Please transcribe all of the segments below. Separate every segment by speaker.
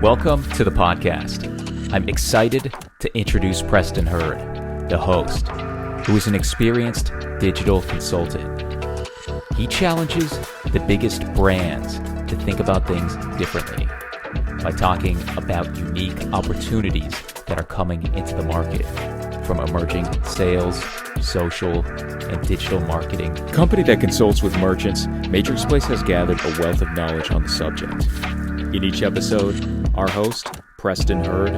Speaker 1: Welcome to the podcast. I'm excited to introduce Preston Hurd, the host, who is an experienced digital consultant. He challenges the biggest brands to think about things differently by talking about unique opportunities that are coming into the market, from emerging sales, social, and digital marketing.
Speaker 2: Company that consults with merchants, Matrix Place has gathered a wealth of knowledge on the subject. In each episode, our host, Preston Hurd,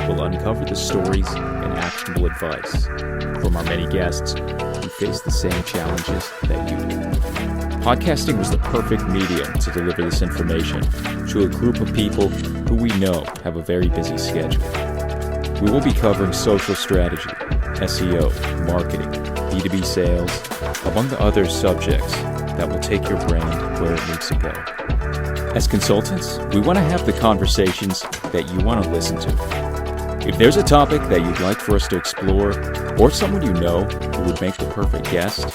Speaker 2: will uncover the stories and actionable advice from our many guests who face the same challenges that you do. Podcasting was the perfect medium to deliver this information to a group of people who we know have a very busy schedule. We will be covering social strategy, SEO, marketing, B2B sales, among the other subjects that will take your brand where it needs to go. As consultants, we want to have the conversations that you want to listen to. If there's a topic that you'd like for us to explore, or someone you know who would make the perfect guest,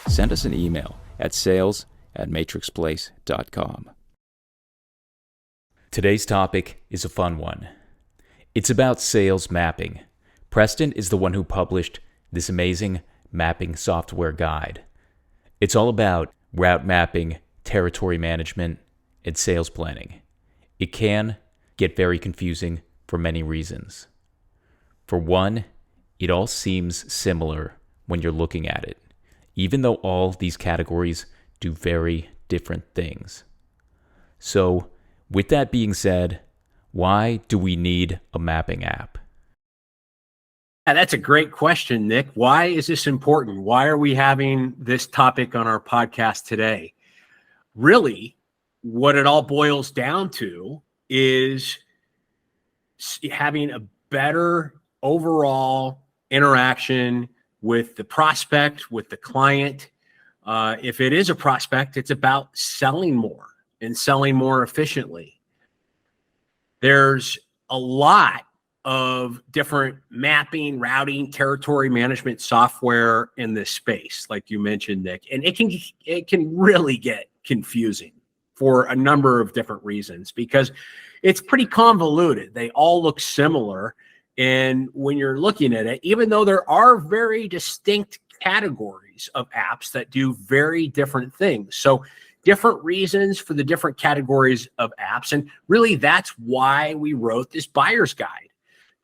Speaker 2: send us an email at sales@matrixplace.com. Today's topic is a fun one. It's about sales mapping. Preston is the one who published this amazing mapping software guide. It's all about route mapping, territory management, and sales planning. It can get very confusing for many reasons. For one, it all seems similar when you're looking at it, even though all these categories do very different things. So, with that being said, why do we need a mapping app?
Speaker 3: Yeah, that's a great question, Nick. Why is this important? Why are we having this topic on our podcast today? Really, what it all boils down to is having a better overall interaction with the prospect, with the client. If it is a prospect, it's about selling more and selling more efficiently. There's a lot of different mapping, routing, territory management software in this space, like you mentioned, Nick, and it can really get confusing for a number of different reasons because it's pretty convoluted. They all look similar, and when you're looking at it, even though there are very distinct categories of apps that do very different things, so different reasons for the different categories of apps, and really that's why we wrote this buyer's guide,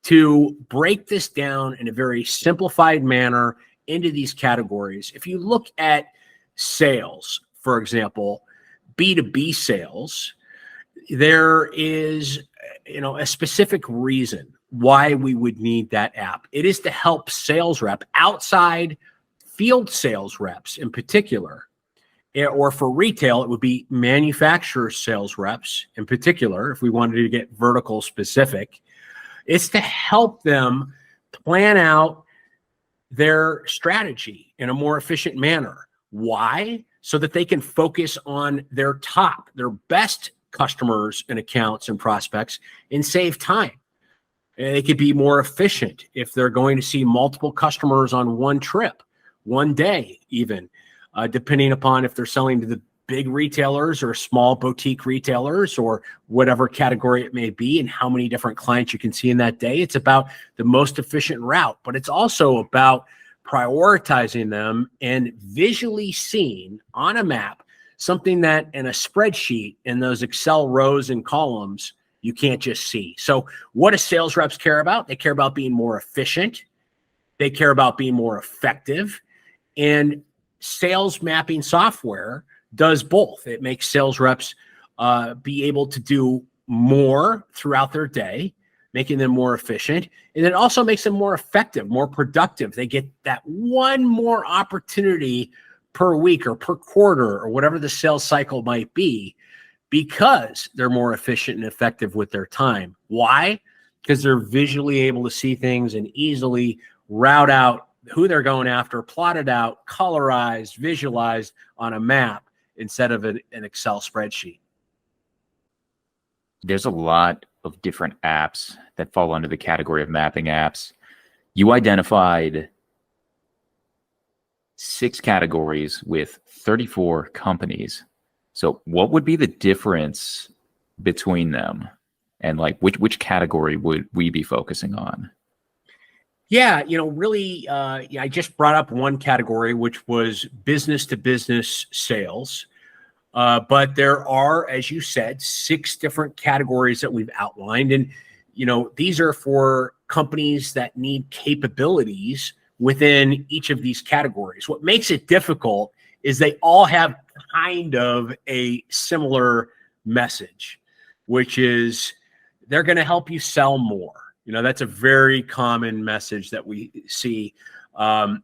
Speaker 3: to break this down in a very simplified manner into these categories. If you look at sales, for example, B2B sales, there is, a specific reason why we would need that app. It is to help sales rep, outside field sales reps in particular, or for retail, it would be manufacturer sales reps in particular, if we wanted to get vertical specific. It's to help them plan out their strategy in a more efficient manner. Why? So that they can focus on their best customers and accounts and prospects and save time. And they could be more efficient if they're going to see multiple customers on one trip, one day even, depending upon if they're selling to the big retailers or small boutique retailers or whatever category it may be, and how many different clients you can see in that day. It's about the most efficient route, but it's also about prioritizing them and visually seeing on a map something that in a spreadsheet in those Excel rows and columns you can't just see. So what do sales reps care about? They care about being more efficient. They care about being more effective. And sales mapping software does both. It makes sales reps be able to do more throughout their day, making them more efficient. And it also makes them more effective, more productive. They get that one more opportunity per week or per quarter or whatever the sales cycle might be, because they're more efficient and effective with their time. Why? Because they're visually able to see things and easily route out who they're going after, plot it out, colorized, visualized on a map instead of an Excel spreadsheet.
Speaker 4: There's a lot of different apps that fall under the category of mapping apps. You identified 6 categories with 34 companies. So what would be the difference between them? And like, which category would we be focusing on?
Speaker 3: Yeah, really, I just brought up one category, which was business to business sales. But there are, as you said, 6 different categories that we've outlined. And, these are for companies that need capabilities within each of these categories. What makes it difficult is they all have kind of a similar message, which is they're going to help you sell more. That's a very common message that we see.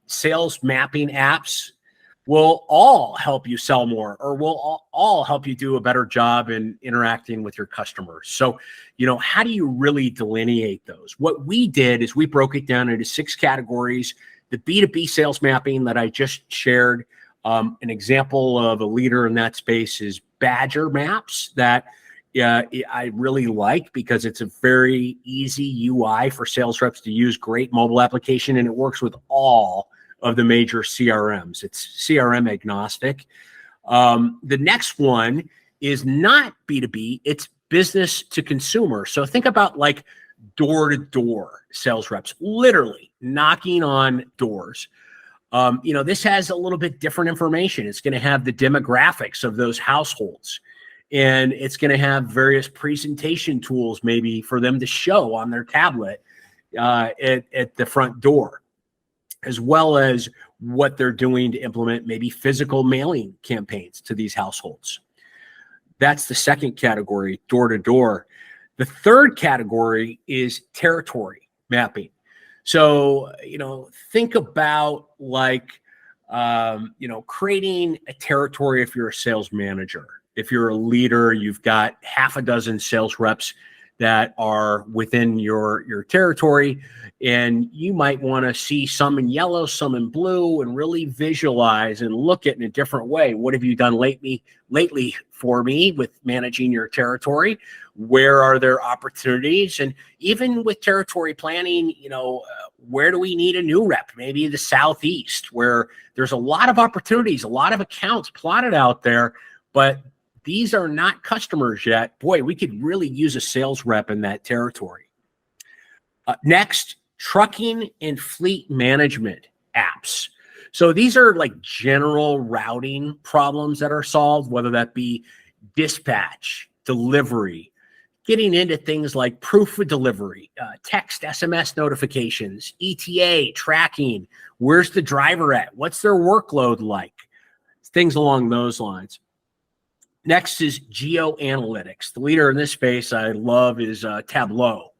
Speaker 3: Sales mapping apps will all help you sell more, or will all help you do a better job in interacting with your customers. So, how do you really delineate those? What we did is we broke it down into 6 categories. The B2B sales mapping that I just shared, an example of a leader in that space is Badger Maps that I really like, because it's a very easy UI for sales reps to use, great mobile application, and it works with all of the major CRMs. It's CRM agnostic. The next one is not B2B, it's business to consumer. So think about like door-to-door sales reps, literally knocking on doors. This has a little bit different information. It's going to have the demographics of those households. And it's going to have various presentation tools maybe for them to show on their tablet at the front door, as well as what they're doing to implement maybe physical mailing campaigns to these households. That's the second category, door to door. The third category is territory mapping. So, think about like, creating a territory if you're a sales manager. If you're a leader, you've got half a dozen sales reps that are within your territory, and you might want to see some in yellow, some in blue, and really visualize and look at it in a different way. What have you done lately for me with managing your territory? Where are there opportunities? And even with territory planning, where do we need a new rep? Maybe the Southeast, where there's a lot of opportunities, a lot of accounts plotted out there, but these are not customers yet. Boy, we could really use a sales rep in that territory. Next, trucking and fleet management apps. So these are like general routing problems that are solved, whether that be dispatch, delivery, getting into things like proof of delivery, text, SMS notifications, ETA, tracking, where's the driver at, what's their workload like, things along those lines. Next is geoanalytics. The leader in this space I love is Tableau.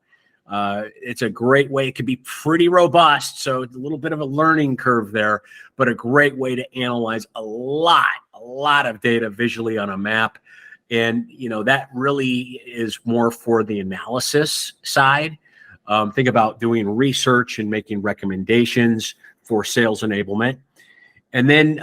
Speaker 3: It's a great way. It can be pretty robust, so it's a little bit of a learning curve there, but a great way to analyze a lot of data visually on a map. And, that really is more for the analysis side. Think about doing research and making recommendations for sales enablement. And then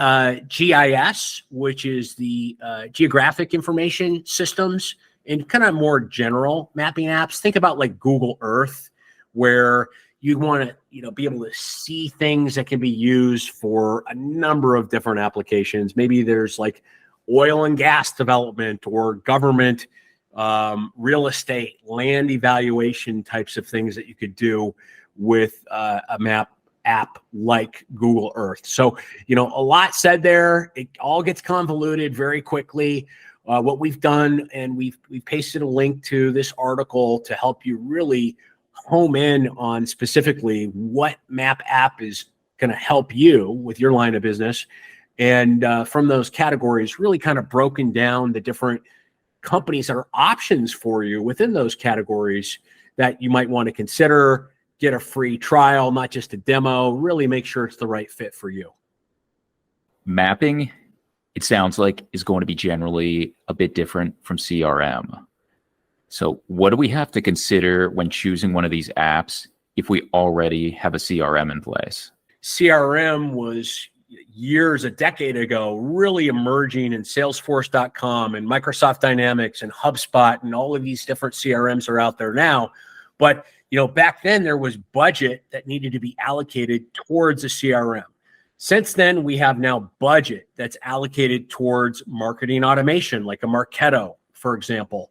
Speaker 3: GIS, which is the geographic information systems, and kind of more general mapping apps. Think about like Google Earth, where you want to be able to see things that can be used for a number of different applications. Maybe there's like oil and gas development or government, real estate, land evaluation types of things that you could do with a map app like Google Earth. So, a lot said there. It all gets convoluted very quickly. What we've done, and we've pasted a link to this article to help you really home in on specifically what map app is going to help you with your line of business. And from those categories, really kind of broken down the different companies that are options for you within those categories that you might want to consider. Get a free trial, not just a demo. Really make sure it's the right fit for you.
Speaker 4: Mapping, it sounds like, is going to be generally a bit different from CRM. So what do we have to consider when choosing one of these apps if we already have a CRM in place?
Speaker 3: CRM was a decade ago, really emerging in Salesforce.com and Microsoft Dynamics and HubSpot, and all of these different CRMs are out there now. But back then there was budget that needed to be allocated towards a CRM. Since then, we have now budget that's allocated towards marketing automation, like a Marketo, for example.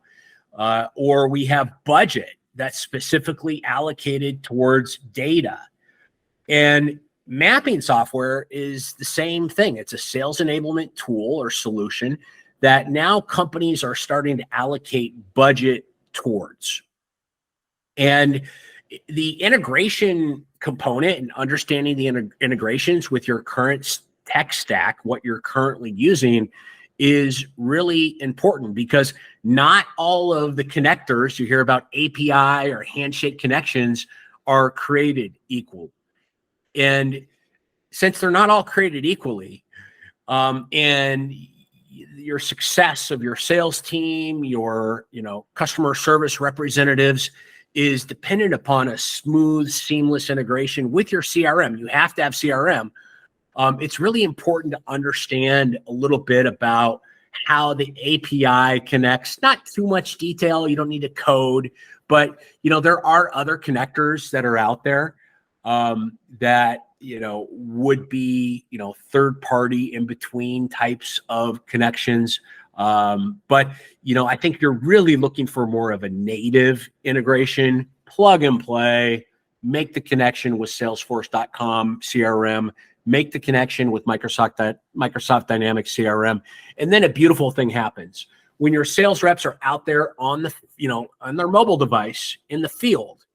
Speaker 3: or we have budget that's specifically allocated towards data. And mapping software is the same thing. It's a sales enablement tool or solution that now companies are starting to allocate budget towards. And the integration component and understanding the integrations with your current tech stack, what you're currently using, is really important, because not all of the connectors you hear about, API or handshake connections, are created equal. And since they're not all created equally, and your success of your sales team, your customer service representatives, is dependent upon a smooth, seamless integration with your CRM. You have to have CRM. It's really important to understand a little bit about how the API connects. Not too much detail. You don't need to code, but there are other connectors that are out there that would be third party in between types of connections. But I think you're really looking for more of a native integration, plug and play, make the connection with Salesforce.com CRM, make the connection with Microsoft Dynamics CRM, and then a beautiful thing happens when your sales reps are out there on their mobile device in the field,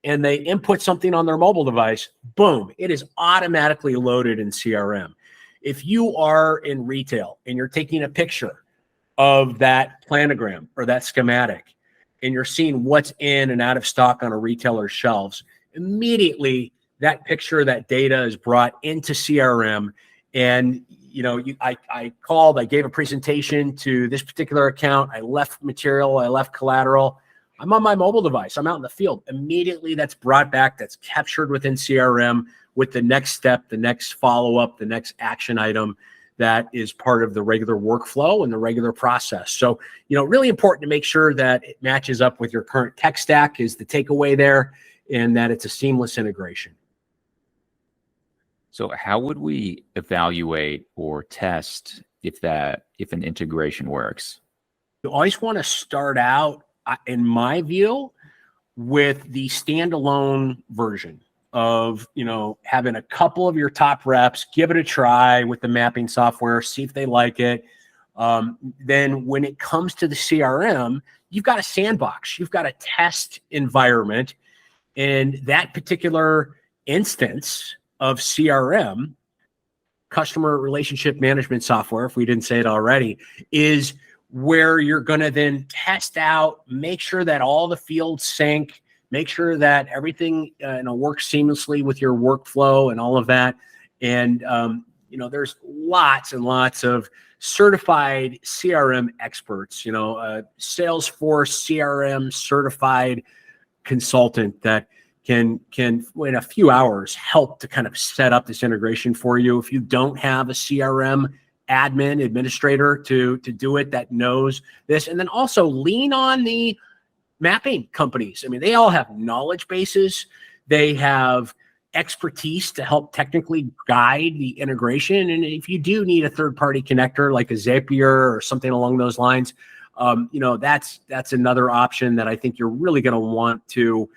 Speaker 3: and they input something on their mobile device. Boom! It is automatically loaded in CRM. If you are in retail and you're taking a picture of that planogram or that schematic, and you're seeing what's in and out of stock on a retailer's shelves, immediately that picture, that data is brought into CRM. And I gave a presentation to this particular account. I left material, I left collateral. I'm on my mobile device. I'm out in the field. Immediately that's brought back, that's captured within CRM with the next step, the next follow-up, the next action item that is part of the regular workflow and the regular process. So, really important to make sure that it matches up with your current tech stack is the takeaway there, and that it's a seamless integration.
Speaker 4: So how would we evaluate or test if an integration works?
Speaker 3: You always want to start out, in my view, with the standalone version of, having a couple of your top reps give it a try with the mapping software, see if they like it. Then when it comes to the CRM, you've got a sandbox, you've got a test environment, and that particular instance of CRM, customer relationship management software, if we didn't say it already, is where you're going to then test out, make sure that all the fields sync, make sure that everything works seamlessly with your workflow and all of that. And there's lots and lots of certified CRM experts, Salesforce CRM certified consultant that can in a few hours help to kind of set up this integration for you. If you don't have a CRM administrator to do it that knows this, and then also lean on the mapping companies. I mean, they all have knowledge bases. They have expertise to help technically guide the integration. And if you do need a third-party connector like a Zapier or something along those lines, that's another option that I think you're really going to want to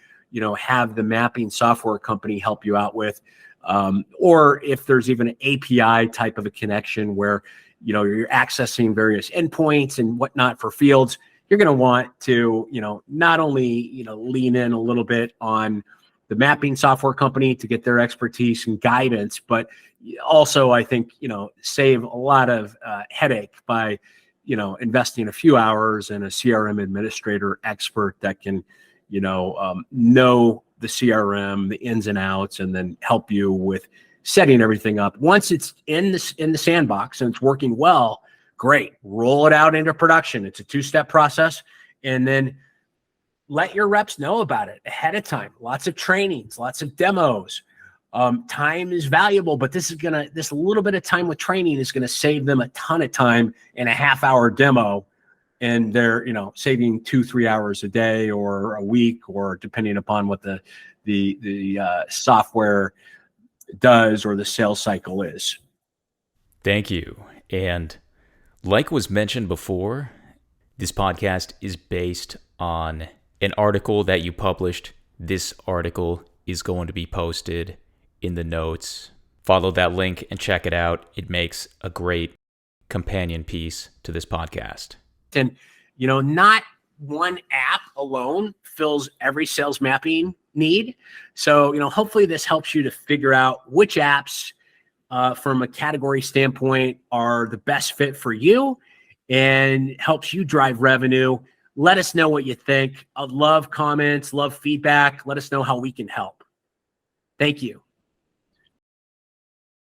Speaker 3: have the mapping software company help you out with. Or if there's even an API type of a connection where, you're accessing various endpoints and whatnot for fields, you're going to want to, not only, lean in a little bit on the mapping software company to get their expertise and guidance, but also I think, save a lot of headache by, investing a few hours in a CRM administrator expert that can, know the CRM, the ins and outs, and then help you with setting everything up. Once it's in the sandbox and it's working well, great. Roll it out into production. It's a two-step process, and then let your reps know about it ahead of time. Lots of trainings, lots of demos. Time is valuable, but this little bit of time with training is going to save them a ton of time in a half-hour demo. And they're, saving 2-3 hours a day or a week, or depending upon what the software does or the sales cycle is.
Speaker 1: Thank you. And like was mentioned before, This podcast is based on an article that you published. This article is going to be posted in the notes. Follow that link and check it out. It makes a great companion piece to this podcast.
Speaker 3: And, not one app alone fills every sales mapping need. So, hopefully this helps you to figure out which apps from a category standpoint are the best fit for you and helps you drive revenue. Let us know what you think. I'd love comments, love feedback. Let us know how we can help. Thank you.